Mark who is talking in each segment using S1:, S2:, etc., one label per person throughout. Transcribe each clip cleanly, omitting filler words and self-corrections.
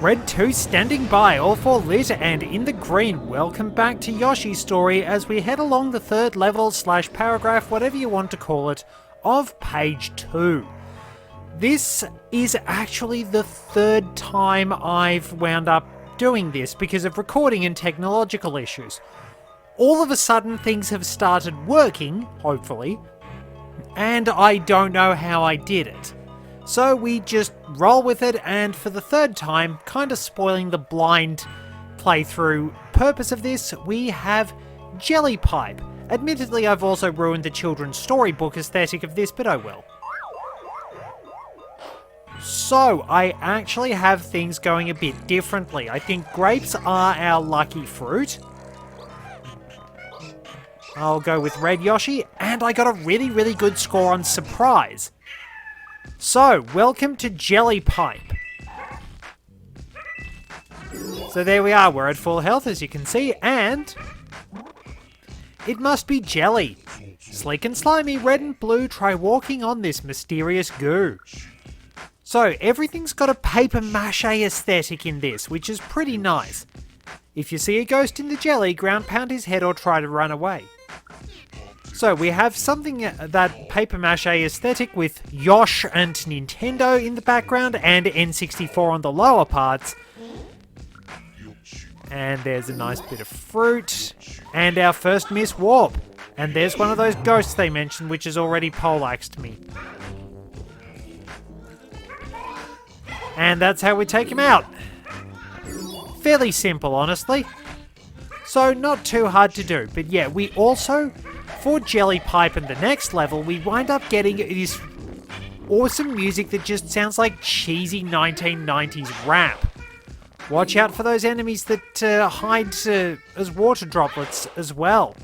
S1: Red 2 standing by, all for lit and in the green. Welcome back to Yoshi's story as we head along the third level / paragraph, whatever you want to call it, of page 2. This is actually the third time I've wound up doing this because of recording and technological issues. All of a sudden things have started working, hopefully, and I don't know how I did it. So we just roll with it, and for the third time, kind of spoiling the blind playthrough purpose of this, we have Jelly Pipe. Admittedly, I've also ruined the children's storybook aesthetic of this, but oh well. So, I actually have things going a bit differently. I think grapes are our lucky fruit. I'll go with Red Yoshi, and I got a really good score on Surprise. So, welcome to Jelly Pipe. So there we are, we're at full health as you can see, and it must be jelly. Sleek and slimy, red and blue, try walking on this mysterious goo. So, everything's got a paper mache aesthetic in this, which is pretty nice. If you see a ghost in the jelly, ground pound his head or try to run away. So we have something that paper mache aesthetic with Yosh and Nintendo in the background and N64 on the lower parts. And there's a nice bit of fruit. And our first miss warp. And there's one of those ghosts they mentioned which has already poleaxed me. And that's how we take him out. Fairly simple, honestly. So not too hard to do. But yeah, we also, for Jelly Pipe and the next level, we wind up getting this awesome music that just sounds like cheesy 1990s rap. Watch out for those enemies that hide as water droplets as well.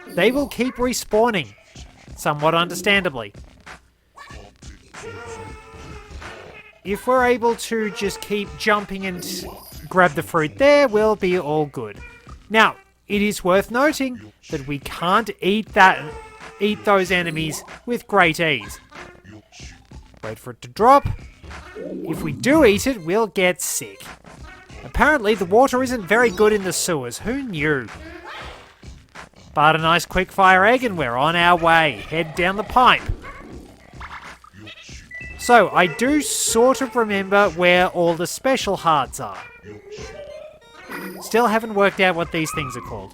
S1: They will keep respawning, somewhat understandably. If we're able to just keep jumping and grab the fruit there, we'll be all good. Now, it is worth noting that we can't eat those enemies with great ease. Wait for it to drop. If we do eat it, we'll get sick. Apparently, the water isn't very good in the sewers. Who knew? But a nice quick-fire egg and we're on our way. Head down the pipe. So, I do sort of remember where all the special hearts are. Still haven't worked out what these things are called.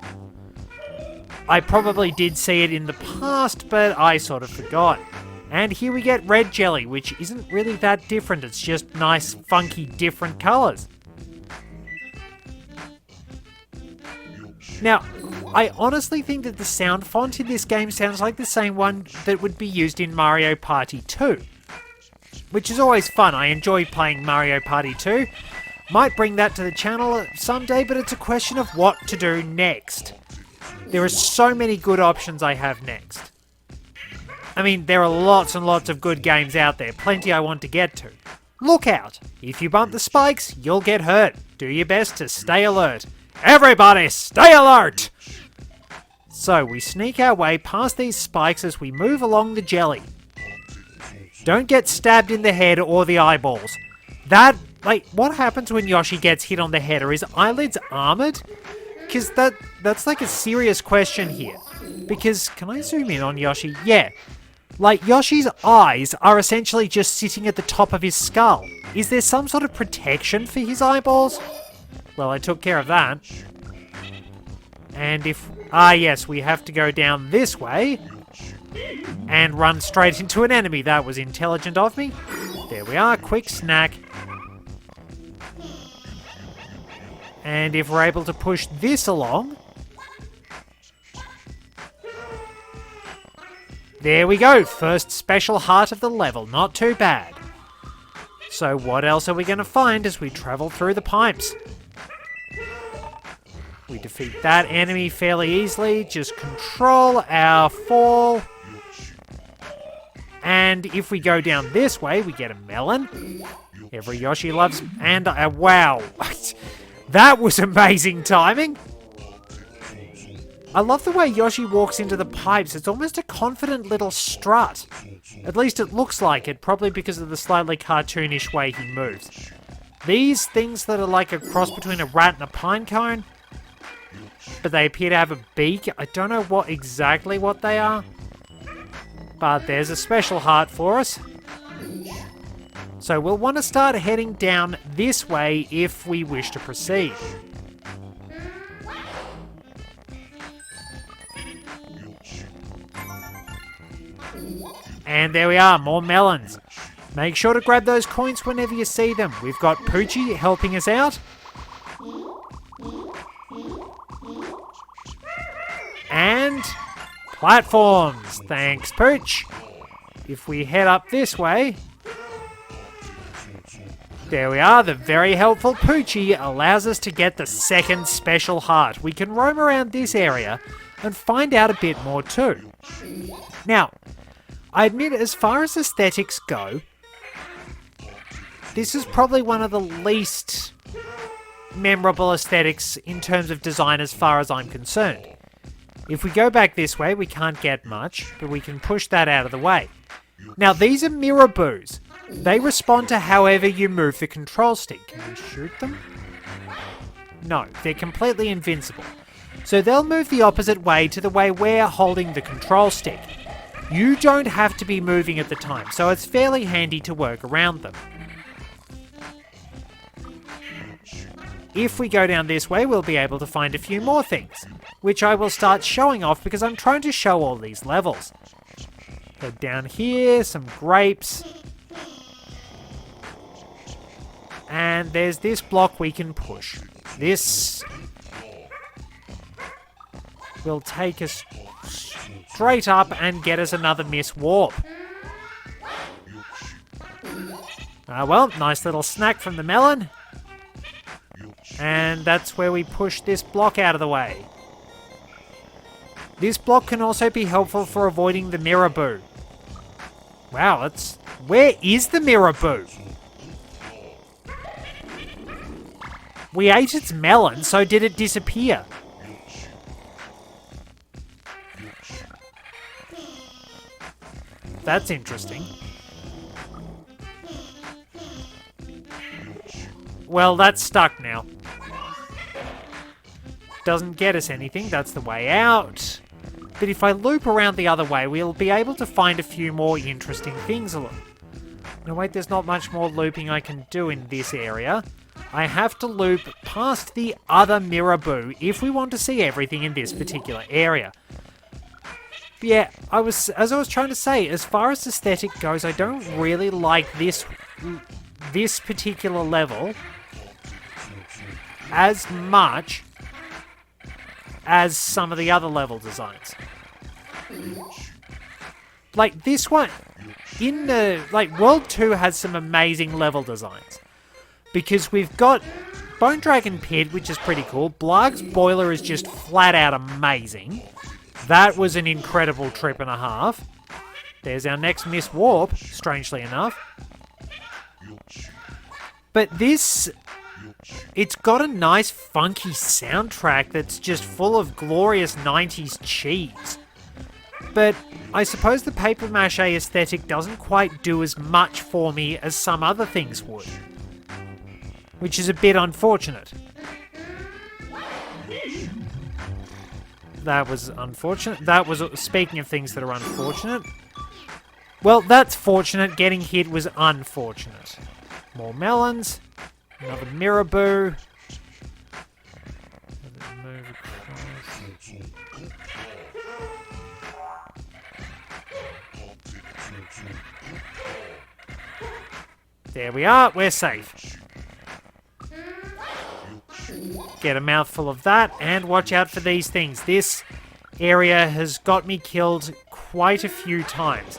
S1: I probably did see it in the past, but I sort of forgot. And here we get red jelly, which isn't really that different. It's just nice, funky, different colours. Now, I honestly think that the sound font in this game sounds like the same one that would be used in Mario Party 2. Which is always fun. I enjoy playing Mario Party 2. Might bring that to the channel someday, but it's a question of what to do next. There are so many good options I have next. I mean, there are lots and lots of good games out there. Plenty I want to get to. Look out! If you bump the spikes, you'll get hurt. Do your best to stay alert. Everybody, stay alert! So, we sneak our way past these spikes as we move along the jelly. Don't get stabbed in the head or the eyeballs. What happens when Yoshi gets hit on the head? Are his eyelids armoured? Because that's like a serious question here. Because, can I zoom in on Yoshi? Yeah. Like, Yoshi's eyes are essentially just sitting at the top of his skull. Is there some sort of protection for his eyeballs? Well, I took care of that. And yes, we have to go down this way. And run straight into an enemy. That was intelligent of me. There we are, quick snack. And if we're able to push this along... There we go, first special heart of the level, not too bad. So what else are we going to find as we travel through the pipes? We defeat that enemy fairly easily, just control our fall. And if we go down this way, we get a melon. Every Yoshi loves... And, wow. That was amazing timing. I love the way Yoshi walks into the pipes. It's almost a confident little strut. At least it looks like it, probably because of the slightly cartoonish way he moves. These things that are like a cross between a rat and a pine cone, but they appear to have a beak. I don't know exactly what they are, but there's a special heart for us. So we'll want to start heading down this way if we wish to proceed. And there we are, more melons. Make sure to grab those coins whenever you see them. We've got Poochie helping us out. And platforms. Thanks, Pooch. If we head up this way... There we are, the very helpful Poochie allows us to get the second special heart. We can roam around this area and find out a bit more too. Now, I admit as far as aesthetics go, this is probably one of the least memorable aesthetics in terms of design as far as I'm concerned. If we go back this way, we can't get much, but we can push that out of the way. Now, these are Miraboos. They respond to however you move the control stick. Can we shoot them? No, they're completely invincible. So they'll move the opposite way to the way we're holding the control stick. You don't have to be moving at the time, so it's fairly handy to work around them. If we go down this way, we'll be able to find a few more things, which I will start showing off because I'm trying to show all these levels. Head down here, some grapes. And there's this block we can push. This will take us straight up and get us another Miss Warp. Well, nice little snack from the melon. And that's where we push this block out of the way. This block can also be helpful for avoiding the Miraboo. Wow, that's... Where is the Miraboo? We ate its melon, so did it disappear? That's interesting. Well, that's stuck now. Doesn't get us anything, that's the way out. But if I loop around the other way, we'll be able to find a few more interesting things. No, wait, there's not much more looping I can do in this area. I have to loop past the other Miraboo if we want to see everything in this particular area. But yeah, as I was trying to say, as far as aesthetic goes, I don't really like this particular level as much as some of the other level designs. Like this one, in the, World 2 has some amazing level designs. Because we've got Bone Dragon Pit, which is pretty cool. Blarg's Boiler is just flat out amazing. That was an incredible trip and a half. There's our next Miss Warp, strangely enough. But this... It's got a nice funky soundtrack that's just full of glorious 90s cheese. But I suppose the paper mache aesthetic doesn't quite do as much for me as some other things would. Which is a bit unfortunate. That was unfortunate. That was, speaking of things that are unfortunate. Well, that's fortunate. Getting hit was unfortunate. More melons. Another Miraboo. Move across. There we are. We're safe. Get a mouthful of that, and watch out for these things. This area has got me killed quite a few times.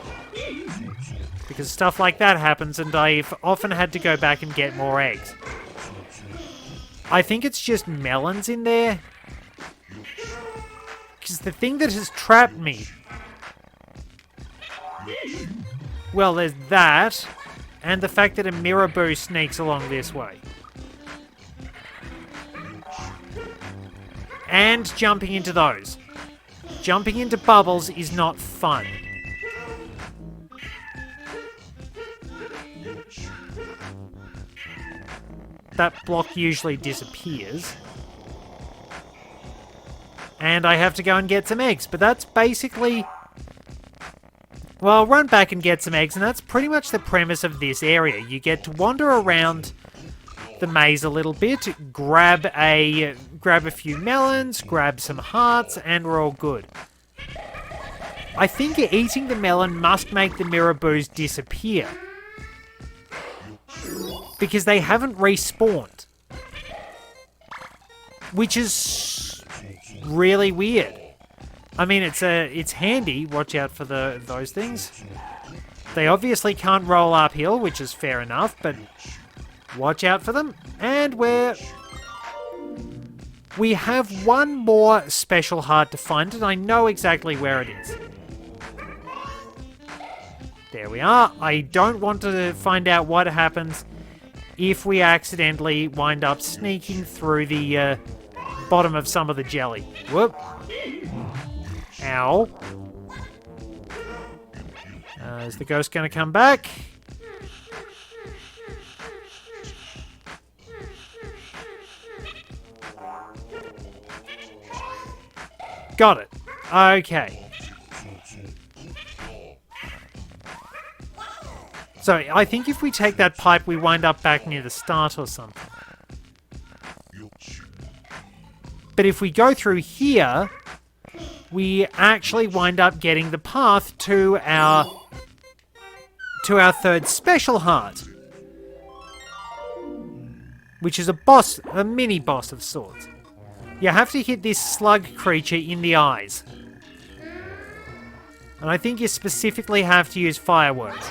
S1: Because stuff like that happens, and I've often had to go back and get more eggs. I think it's just melons in there. Because the thing that has trapped me... Well, there's that, and the fact that a Miraboo sneaks along this way. And jumping into those. Jumping into bubbles is not fun. that block usually disappears. And I have to go and get some eggs. But that's basically... Well, I'll run back and get some eggs, and that's pretty much the premise of this area. You get to wander around the maze a little bit, grab a few melons, grab some hearts, and we're all good. I think eating the melon must make the Miraboos disappear, because they haven't respawned, which is really weird. I mean, it's handy. Watch out for those things. They obviously can't roll uphill, which is fair enough, but watch out for them. And we have one more special heart to find, and I know exactly where it is. There we are. I don't want to find out what happens if we accidentally wind up sneaking through the bottom of some of the jelly. Whoop. Ow. Is the ghost going to come back? Got it. Okay. So, I think if we take that pipe, we wind up back near the start or something. But if we go through here, we actually wind up getting the path to our third special heart, which is a mini boss of sorts. You have to hit this slug creature in the eyes. And I think you specifically have to use fireworks.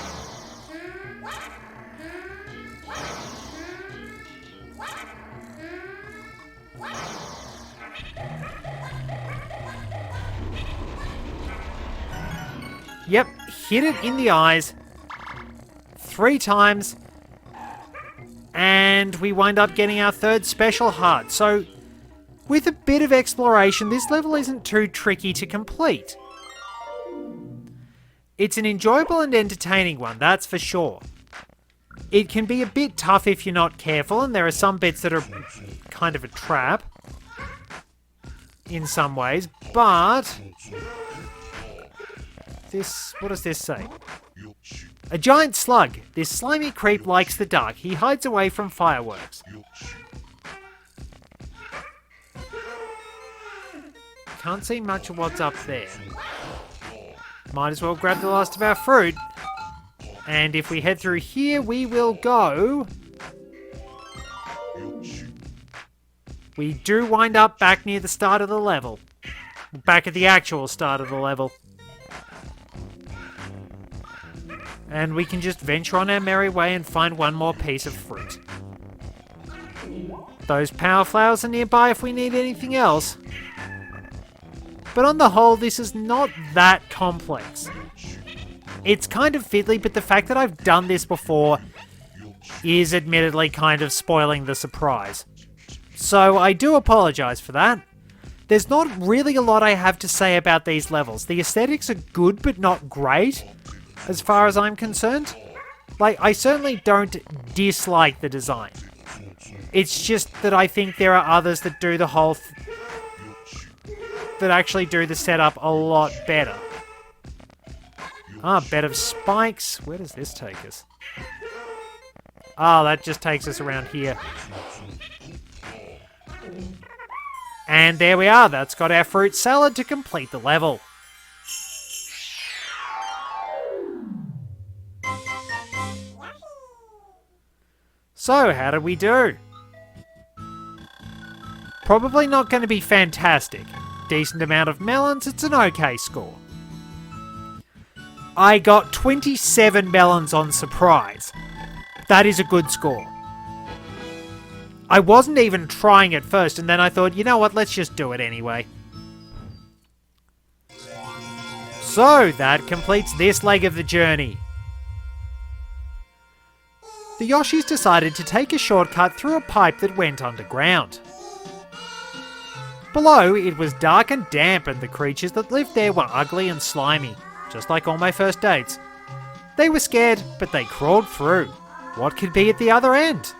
S1: Yep, hit it in the eyes 3 times, and we wind up getting our third special heart. So, with a bit of exploration, this level isn't too tricky to complete. It's an enjoyable and entertaining one, that's for sure. It can be a bit tough if you're not careful, and there are some bits that are kind of a trap in some ways, but... what does this say? A giant slug. This slimy creep likes the dark. He hides away from fireworks. Can't see much of what's up there. Might as well grab the last of our fruit. And if we head through here, we will go... We do wind up back near the start of the level. Back at the actual start of the level. And we can just venture on our merry way and find one more piece of fruit. Those power flowers are nearby if we need anything else. But on the whole, this is not that complex. It's kind of fiddly, but the fact that I've done this before is admittedly kind of spoiling the surprise. So I do apologise for that. There's not really a lot I have to say about these levels. The aesthetics are good, but not great, as far as I'm concerned. Like, I certainly don't dislike the design. It's just that I think there are others that do the whole... that actually do the setup a lot better. Ah, bed of spikes. Where does this take us? Ah, that just takes us around here. And there we are. That's got our fruit salad to complete the level. So, how did we do? Probably not going to be fantastic. Decent amount of melons, it's an okay score. I got 27 melons on surprise. That is a good score. I wasn't even trying at first, and then I thought, you know what, let's just do it anyway. So, that completes this leg of the journey. The Yoshis decided to take a shortcut through a pipe that went underground. Below, it was dark and damp, and the creatures that lived there were ugly and slimy, just like all my first dates. They were scared, but they crawled through. What could be at the other end?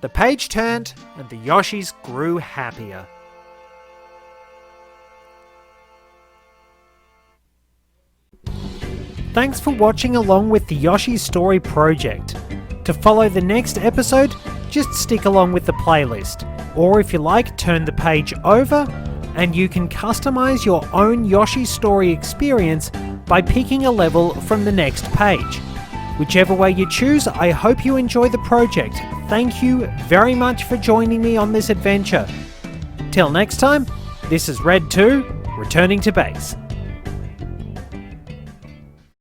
S1: The page turned, and the Yoshis grew happier. Thanks for watching along with the Yoshi Story project. To follow the next episode, just stick along with the playlist, or if you like, turn the page over and you can customize your own Yoshi Story experience by picking a level from the next page. Whichever way you choose, I hope you enjoy the project. Thank you very much for joining me on this adventure. Till next time, this is Red 2, returning to base.